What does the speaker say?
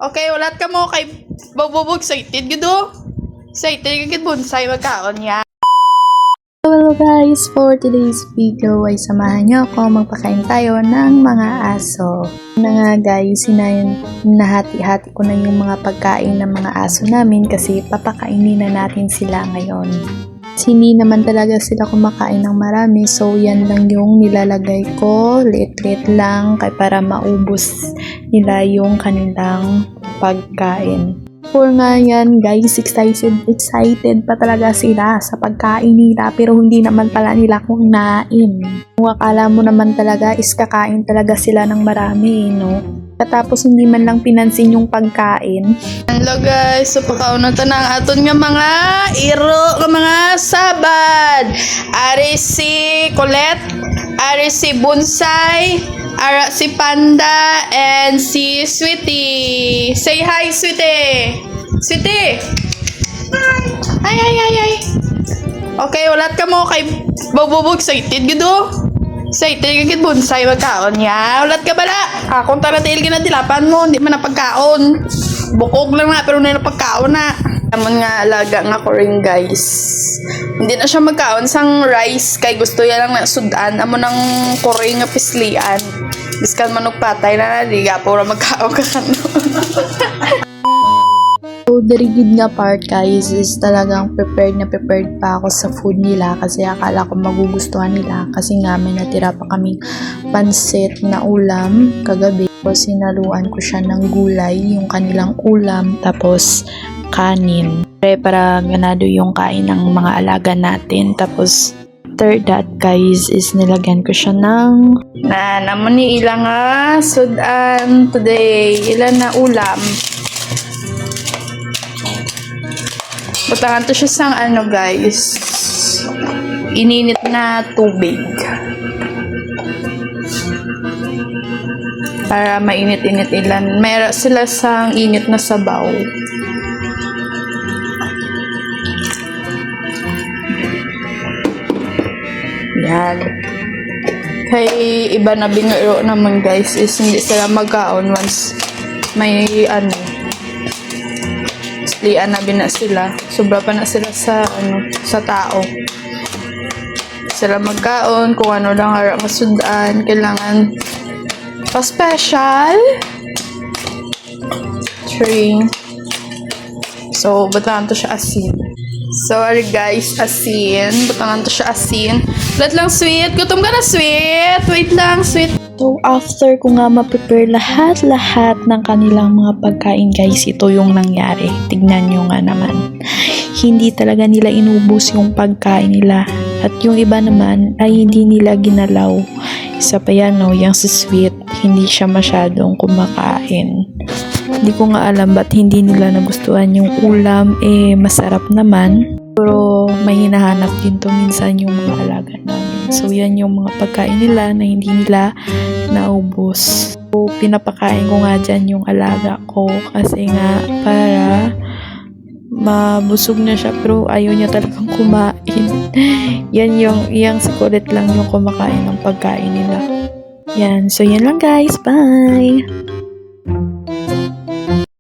Okay, ulat ka mo kay bububog excited gido. Excited gid bonsai magkaon ya. Hello guys! For today's video ay samahan niyo ako magpakain tayo ng mga aso. Na nga guys, nahati-hati ko na yung mga pagkain ng mga aso namin kasi papakainin na natin sila ngayon. Hindi naman talaga sila kumakain ng marami, so yan lang yung nilalagay ko, liit-liit lang kay para maubos nila yung kanilang pagkain. For nga yan guys, excited pa talaga sila sa pagkain nila pero hindi naman pala nila kumain. Kung akala mo naman talaga is kakain talaga sila ng marami, no? Katapos hindi man lang pinansin yung pagkain. Hello guys, so pakauna ta ng aton nga mga iro nga mga sabad. Ari si Colette, ari si Bonsai, ara si Panda, and si Sweetie. Say hi, Sweetie. Sweetie. Hi. Ay. Okay, ulat ka mo kay bububog excited gido. Excited gid bonsai magkaon ya. Ulat ka bala. Akong taratil ginadilapan mo, hindi man napagkaon. Bukog lang na pero na napagkaon na. Amon nga alaga nga ko rin guys. Hindi na siya magkaon sang rice kay gusto ya lang na sudan amo nang koring nga pislian. Biskan manok patay na di gapo ra magkaon ka kano. So, the rigid nga part guys is talagang prepared pa ako sa food nila kasi akala ko magugustuhan nila kasi nga may natira pa kaming pansit na ulam kagabi. Tapos sinaluan ko siya ng gulay, yung kanilang ulam, tapos kanin. Para ganado yung kain ng mga alaga natin. Tapos after that guys is nilagyan ko siya ng Naman ni ilang sudan today. Ilan na ulam. Butangan to siya sang guys. Ininit na tubig. Para mainit-init ilan. Meron sila sang init na sabaw. Yan. Kay iba na bingero naman guys is hindi sila magkaon once may lian na bina sila. Sobra pa na sila sa tao. Sila magkaon kung ano lang harap masudan. Kailangan pa-special 3. So, batangan to siya asin. Sorry guys, asin. Batangan to siya asin. Let lang sweet. Gutom ka na sweet. Wait lang sweet. So, after ko nga ma-prepare lahat ng kanilang mga pagkain guys, ito yung nangyari. Tignan nyo nga naman. Hindi talaga nila inubos yung pagkain nila. At yung iba naman ay hindi nila ginalaw. Isa pa yan, no? Yung si Sweet, hindi siya masyadong kumakain. Hindi ko nga alam ba't hindi nila nagustuhan yung ulam. Masarap naman. Pero may hinahanap din to minsan yung mga alaga namin. So, yan yung mga pagkain nila na hindi nila naubos. So, pinapakain ko nga dyan yung alaga ko kasi nga para mabusog na siya pero ayaw niya talagang kumain. Yang si Colette lang yung kumakain ng pagkain nila. Yan. So, yan lang guys. Bye!